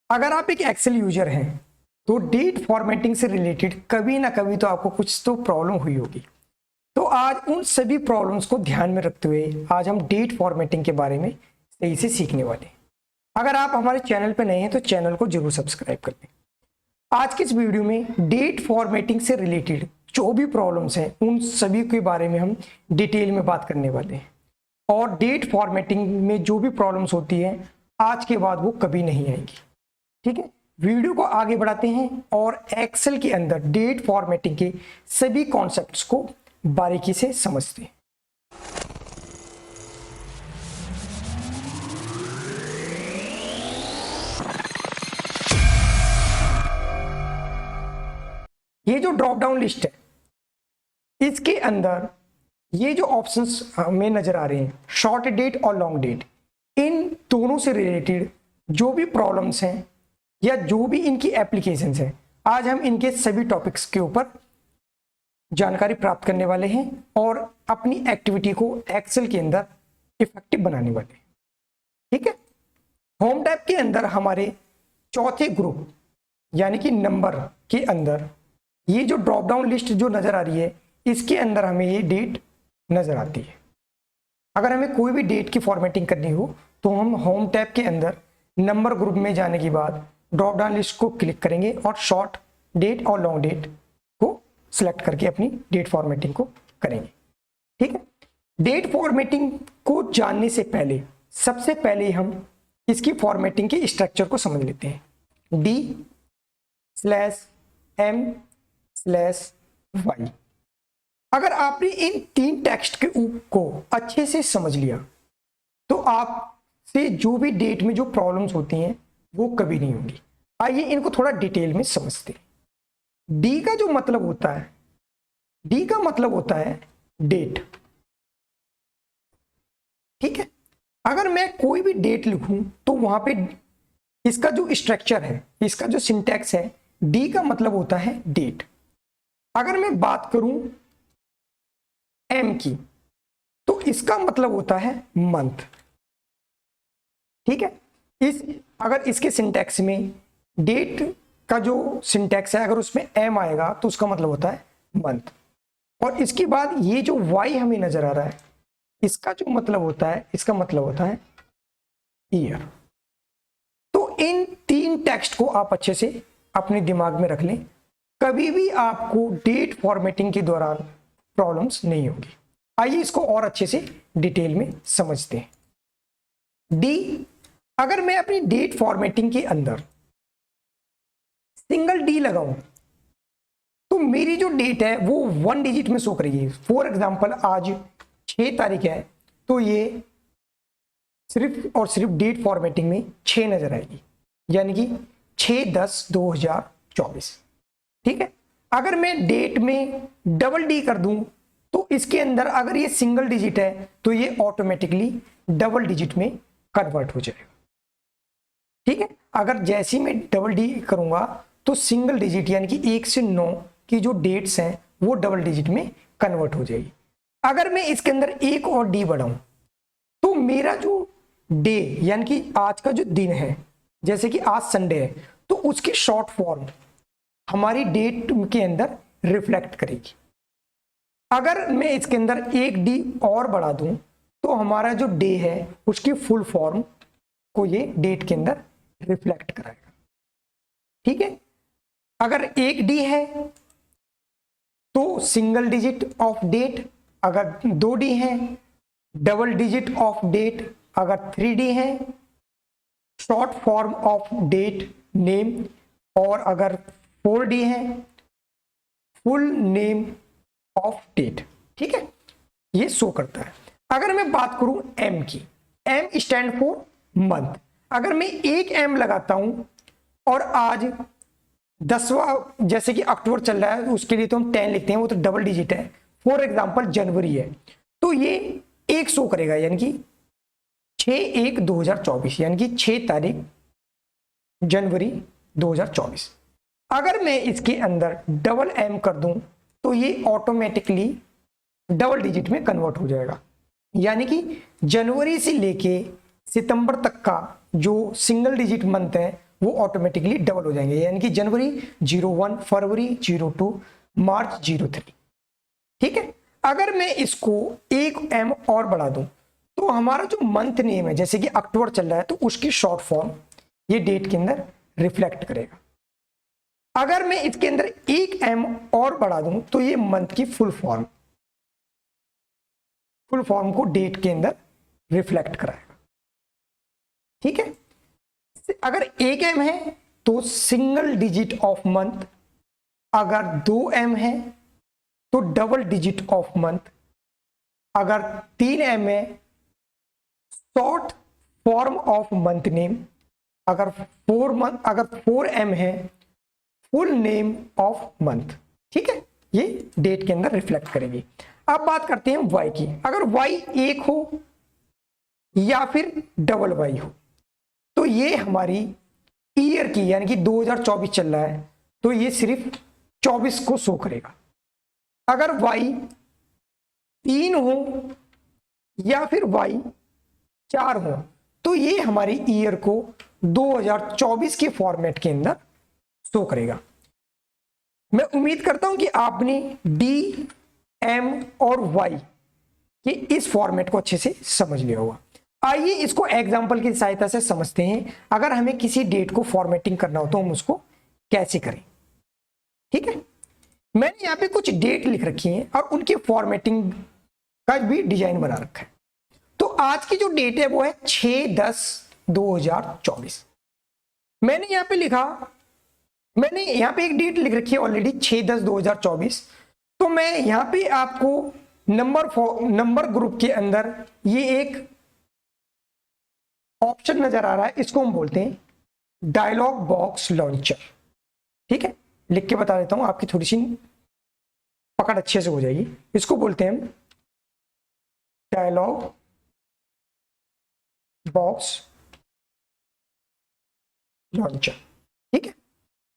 अगर आप एक एक्सेल यूजर हैं तो डेट फॉर्मेटिंग से रिलेटेड कभी ना कभी तो आपको कुछ तो प्रॉब्लम हुई होगी। तो आज उन सभी प्रॉब्लम्स को ध्यान में रखते हुए आज हम डेट फॉर्मेटिंग के बारे में सही से सीखने वाले हैं। अगर आप हमारे चैनल पर नए हैं तो चैनल को जरूर सब्सक्राइब कर लें। आज की इस वीडियो में डेट फॉर्मेटिंग से रिलेटेड जो भी प्रॉब्लम्स हैं उन सभी के बारे में हम डिटेल में बात करने वाले हैं। और डेट फॉर्मेटिंग में जो भी प्रॉब्लम्स होती हैं आज के बाद वो कभी नहीं आएंगी। ठीक है, वीडियो को आगे बढ़ाते हैं और एक्सेल के अंदर डेट फॉर्मेटिंग के सभी कॉन्सेप्ट्स को बारीकी से समझते हैं। ये जो ड्रॉप डाउन लिस्ट है इसके अंदर ये जो ऑप्शंस हमें नजर आ रहे हैं शॉर्ट डेट और लॉन्ग डेट, इन दोनों से रिलेटेड जो भी प्रॉब्लम्स हैं या जो भी इनकी एप्लीकेशंस हैं आज हम इनके सभी टॉपिक्स के ऊपर जानकारी प्राप्त करने वाले हैं और अपनी एक्टिविटी को एक्सेल के अंदर इफेक्टिव बनाने वाले हैं। ठीक है, होम टैब के अंदर हमारे चौथे ग्रुप यानी कि नंबर के अंदर ये जो ड्रॉप डाउन लिस्ट जो नजर आ रही है इसके अंदर हमें ये डेट नजर आती है। अगर हमें कोई भी डेट की फॉर्मेटिंग करनी हो तो हम होम टैब के अंदर नंबर ग्रुप में जाने के बाद ड्रॉप डाउन लिस्ट को क्लिक करेंगे और शॉर्ट डेट और लॉन्ग डेट को सिलेक्ट करके अपनी डेट फॉर्मेटिंग को करेंगे। ठीक है, डेट फॉर्मेटिंग को जानने से पहले सबसे पहले हम इसकी फॉर्मेटिंग के स्ट्रक्चर को समझ लेते हैं। D/M/Y। अगर आपने इन तीन टेक्स्ट को अच्छे से समझ लिया तो आपसे जो भी डेट में जो प्रॉब्लम्स होती हैं वो कभी नहीं होंगी। आइए इनको थोड़ा डिटेल में समझते हैं। डी का जो मतलब होता है, डी का मतलब होता है डेट। ठीक है, अगर मैं कोई भी डेट लिखूं तो वहां पे इसका जो स्ट्रक्चर है, इसका जो सिंटैक्स है, डी का मतलब होता है डेट। अगर मैं बात करूं एम की तो इसका मतलब होता है मंथ। ठीक है, अगर इसके सिंटैक्स में डेट का जो सिंटैक्स है अगर उसमें एम आएगा तो उसका मतलब होता है मंथ। और इसके बाद ये जो वाई हमें नजर आ रहा है इसका जो मतलब होता है, इसका मतलब होता है ईयर। तो इन तीन टेक्स्ट को आप अच्छे से अपने दिमाग में रख लें, कभी भी आपको डेट फॉर्मेटिंग के दौरान प्रॉब्लम्स नहीं होगी। आइए इसको और अच्छे से डिटेल में समझते हैं। डी, अगर मैं अपनी डेट फॉर्मेटिंग के अंदर सिंगल डी लगाऊं तो मेरी जो डेट है वो 1 डिजिट में शो करेगी। फॉर एग्जांपल आज 6 तारीख है तो ये सिर्फ और सिर्फ डेट फॉर्मेटिंग में 6 नजर आएगी, यानी कि 6/10/2024। ठीक है, अगर मैं डेट में डबल डी कर दूं तो इसके अंदर अगर ये सिंगल डिजिट है तो ये ऑटोमेटिकली डबल डिजिट में कन्वर्ट हो जाएगा। ठीक है, अगर जैसे ही मैं डबल डी करूंगा तो सिंगल डिजिट यानी कि 1 से 9 की जो डेट्स हैं वो डबल डिजिट में कन्वर्ट हो जाएगी। अगर मैं इसके अंदर एक और डी बढ़ाऊं तो मेरा जो डे यानी कि आज का जो दिन है, जैसे कि आज संडे है, तो उसकी शॉर्ट फॉर्म हमारी डेट के अंदर रिफ्लेक्ट करेगी। अगर मैं इसके अंदर एक डी और बढ़ा दूं तो हमारा जो डे है उसकी फुल फॉर्म को ये डेट के अंदर रिफ्लेक्ट कराएगा। ठीक है, अगर एक डी है तो सिंगल डिजिट ऑफ डेट, अगर 2 डी है डबल डिजिट ऑफ डेट, अगर 3 डी है short form of date name, और अगर 4 डी है फुल नेम ऑफ डेट। ठीक है, ये शो करता है। अगर मैं बात करूं एम की, एम स्टैंड फॉर मंथ। अगर मैं एक एम लगाता हूं और आज 10वां जैसे कि अक्टूबर चल रहा है उसके लिए तो हम 10 लिखते हैं, वो तो डबल डिजिट है। फॉर एग्जांपल जनवरी है तो ये 1 शो करेगा, यानी कि 6/1/2024, यानी कि 6 तारीख जनवरी 2024। अगर मैं इसके अंदर डबल एम कर दूं तो ये ऑटोमेटिकली डबल डिजिट में कन्वर्ट हो जाएगा, यानी कि जनवरी से लेके सितंबर तक का जो सिंगल डिजिट मंथ है वो ऑटोमेटिकली डबल हो जाएंगे, यानी कि जनवरी 01, फरवरी 02, मार्च 03। ठीक है, अगर मैं इसको एक एम और बढ़ा दूं तो हमारा जो मंथ नेम है, जैसे कि अक्टूबर चल रहा है, तो उसकी शॉर्ट फॉर्म ये डेट के अंदर रिफ्लेक्ट करेगा। अगर मैं इसके अंदर एक एम और बढ़ा दूं तो ये मंथ की फुल फॉर्म को डेट के अंदर रिफ्लेक्ट कराएगा। ठीक है, अगर एक एम है तो सिंगल डिजिट ऑफ मंथ, अगर 2 एम है तो डबल डिजिट ऑफ मंथ, अगर 3 एम है short form of month name, अगर 4 एम है फुल नेम ऑफ मंथ। ठीक है, ये डेट के अंदर रिफ्लेक्ट करेंगे। अब बात करते हैं वाई की। अगर वाई 1 हो या फिर डबल वाई हो तो ये हमारी ईयर की, यानी कि 2024 चल रहा है तो ये सिर्फ 24 को शो करेगा। अगर वाई 3 हो या फिर वाई 4 हो तो ये हमारी ईयर को 2024 के फॉर्मेट के अंदर शो करेगा। मैं उम्मीद करता हूं कि आपने डी, एम और वाई के इस फॉर्मेट को अच्छे से समझ लिया होगा। आइए इसको एग्जांपल की सहायता से समझते हैं। अगर हमें किसी डेट को फॉर्मेटिंग करना हो तो हम उसको कैसे करें। ठीक है, मैंने यहाँ पे कुछ डेट लिख रखी है और उनकी फॉर्मेटिंग का भी डिजाइन बना रखा है। तो आज की जो डेट है वो है 6/10/2024। मैंने यहाँ पे एक डेट लिख रखी है ऑलरेडी 6/10/2024। तो मैं यहाँ पे आपको नंबर ग्रुप के अंदर ये एक ऑप्शन नजर आ रहा है, इसको हम बोलते हैं डायलॉग बॉक्स लॉन्चर। ठीक है, लिख के बता देता हूं, आपकी थोड़ी सी पकड़ अच्छे से हो जाएगी। इसको बोलते हैं डायलॉग बॉक्स लॉन्चर। ठीक है,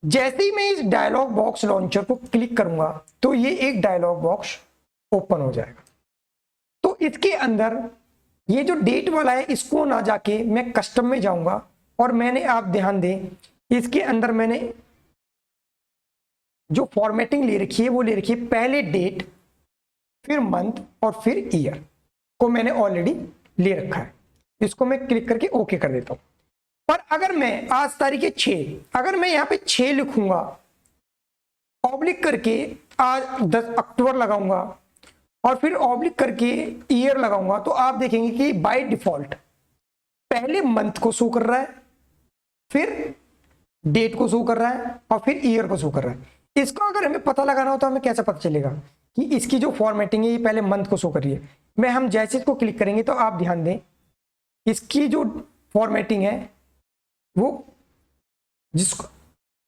जैसे ही मैं इस डायलॉग बॉक्स लॉन्चर को क्लिक करूंगा तो ये एक डायलॉग बॉक्स ओपन हो जाएगा। तो इसके अंदर ये जो डेट वाला है इसको ना जाके मैं कस्टम में जाऊंगा और मैंने, आप ध्यान दें, इसके अंदर मैंने जो फॉर्मेटिंग ले रखी है वो ले रखी है पहले डेट, फिर मंथ और फिर ईयर को मैंने ऑलरेडी ले रखा है। इसको मैं क्लिक करके ओके कर देता हूं। पर अगर मैं आज तारीख है 6, अगर मैं यहाँ पे 6 लिखूंगा, ऑब्लिक करके आज 10 अक्टूबर लगाऊंगा और फिर ऑब्लिक करके ईयर लगाऊंगा, तो आप देखेंगे कि बाय डिफॉल्ट पहले मंथ को शो कर रहा है, फिर डेट को शो कर रहा है और फिर ईयर को शो कर रहा है। इसको अगर हमें पता लगाना हो तो हमें कैसे पता चलेगा कि इसकी जो फॉर्मेटिंग है ये पहले मंथ को शो कर रही है। हम जैसे इसको क्लिक करेंगे तो आप ध्यान दें, इसकी जो फॉर्मेटिंग है वो जिसको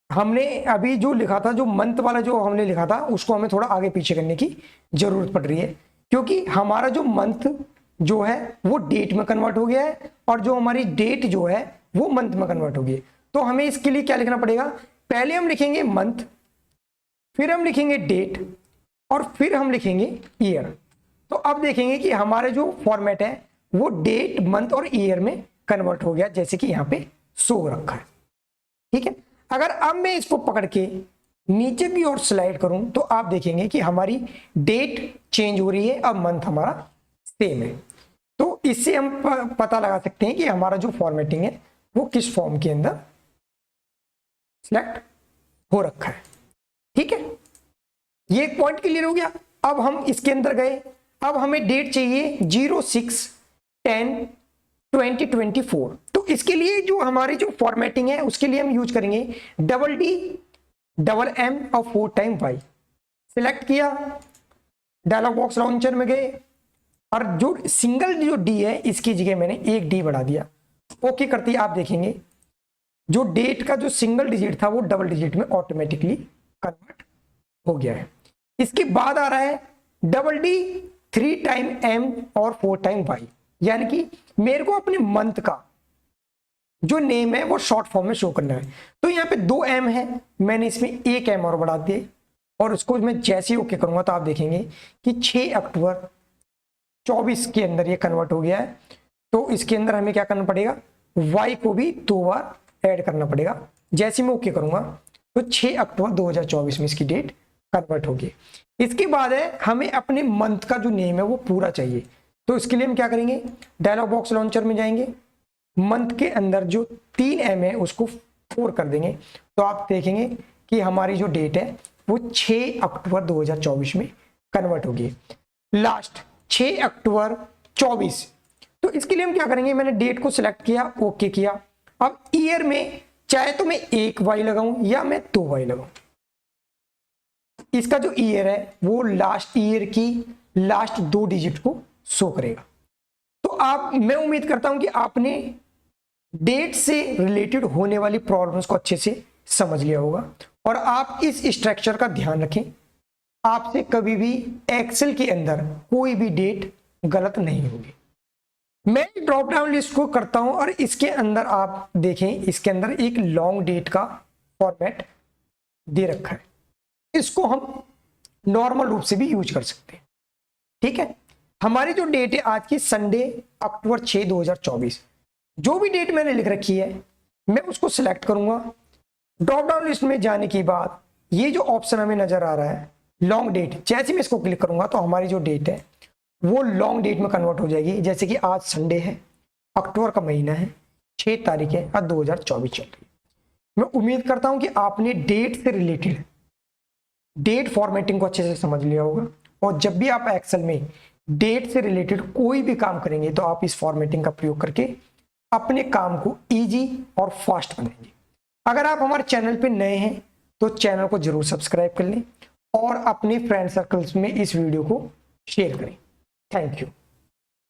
हमने अभी जो लिखा था, जो मंथ वाला जो हमने लिखा था, उसको हमें थोड़ा आगे पीछे करने की जरूरत पड़ रही है, क्योंकि हमारा जो मंथ जो है वो डेट में कन्वर्ट हो गया है और जो हमारी डेट जो है वो मंथ में कन्वर्ट हो गई है। तो हमें इसके लिए क्या लिखना पड़ेगा, पहले हम लिखेंगे मंथ, फिर हम लिखेंगे डेट और फिर हम लिखेंगे ईयर। तो अब देखेंगे कि हमारे जो फॉर्मेट है वो डेट, मंथ और ईयर में कन्वर्ट हो गया, जैसे कि यहाँ पे शो रखा है। ठीक है, अगर अब मैं इसको पकड़ के नीचे की ओर स्लाइड करूं तो आप देखेंगे कि हमारी डेट चेंज हो रही है और मंथ हमारा सेम है। तो इससे हम पता लगा सकते हैं कि हमारा जो फॉर्मेटिंग है वो किस फॉर्म के अंदर सिलेक्ट हो रखा है। ठीक है, ये एक पॉइंट क्लियर हो गया। अब हम इसके अंदर गए, अब हमें डेट चाहिए 06/10/2024। तो इसके लिए जो हमारी जो फॉर्मेटिंग है उसके लिए हम यूज करेंगे DDM और 4 टाइम वाई। सिलेक्ट किया, डायलॉग बॉक्स लॉन्चर में गए और जो सिंगल जो डी है इसकी जगह मैंने एक डी बढ़ा दिया। ओके करते ही आप देखेंगे जो डेट का जो सिंगल डिजिट था वो डबल डिजिट में ऑटोमेटिकली कन्वर्ट हो गया है। इसके बाद आ रहा है DD 3 टाइम M और 4 टाइम Y, यानी कि मेरे को अपने मंथ का जो नेम है वो शॉर्ट फॉर्म में शो करना है। तो यहाँ पे 2 M है, मैंने इसमें 1 M और बढ़ा दिए और उसको मैं जैसे ही ओके करूंगा तो आप देखेंगे कि 6 अक्टूबर 24 के अंदर ये कन्वर्ट हो गया है। तो इसके अंदर हमें क्या करना पड़ेगा, Y को भी 2 बार ऐड करना पड़ेगा। जैसे मैं ओके करूंगा तो 6 अक्टूबर 2024 में इसकी डेट कन्वर्ट होगी। इसके बाद है हमें अपने मंथ का जो नेम है वो पूरा चाहिए, तो इसके लिए हम क्या करेंगे, डायलॉग बॉक्स लॉन्चर में जाएंगे, मंथ के अंदर जो 3M है उसको 4 कर देंगे, तो आप देखेंगे कि हमारी जो डेट है वो 6 अक्टूबर 2024 में कन्वर्ट होगी। लास्ट 6 अक्टूबर 24, तो इसके लिए हम क्या करेंगे, मैंने डेट को सिलेक्ट किया, ओके किया। अब ईयर में चाहे तो मैं 1 वाई लगाऊं या मैं 2 वाई लगाऊं, इसका जो ईयर है वो लास्ट ईयर की लास्ट 2 डिजिट को शो करेगा। तो मैं उम्मीद करता हूं कि आपने डेट से रिलेटेड होने वाली प्रॉब्लम्स को अच्छे से समझ लिया होगा और आप इस स्ट्रक्चर का ध्यान रखें, आपसे कभी भी एक्सेल के अंदर कोई भी डेट गलत नहीं होगी। मैं ड्रॉप डाउन लिस्ट को करता हूं और इसके अंदर आप देखें, इसके अंदर एक लॉन्ग डेट का फॉर्मेट दे रखा है, इसको हम नॉर्मल रूप से भी यूज कर सकते हैं। ठीक है, हमारी जो डेट है आज की संडे अक्टूबर 6 2024, जो भी डेट मैंने लिख रखी है मैं उसको सिलेक्ट करूंगा। ड्रॉप डाउन लिस्ट में जाने के बाद ये जो ऑप्शन हमें नजर आ रहा है लॉन्ग डेट, जैसे मैं इसको क्लिक करूंगा तो हमारी जो डेट है वो लॉन्ग डेट में कन्वर्ट हो जाएगी। जैसे कि आज संडे है, अक्टूबर का महीना है, 6 तारीख है और 2024 चल रही है। मैं उम्मीद करता हूं कि आपने डेट से रिलेटेड डेट फॉर्मेटिंग को अच्छे से समझ लिया होगा और जब भी आप एक्सेल में डेट से रिलेटेड कोई भी काम करेंगे तो आप इस फॉर्मेटिंग का प्रयोग करके अपने काम को इजी और फास्ट बनाएंगे। अगर आप हमारे चैनल पे नए हैं तो चैनल को जरूर सब्सक्राइब कर लें और अपने फ्रेंड सर्कल्स में इस वीडियो को शेयर करें। Thank you.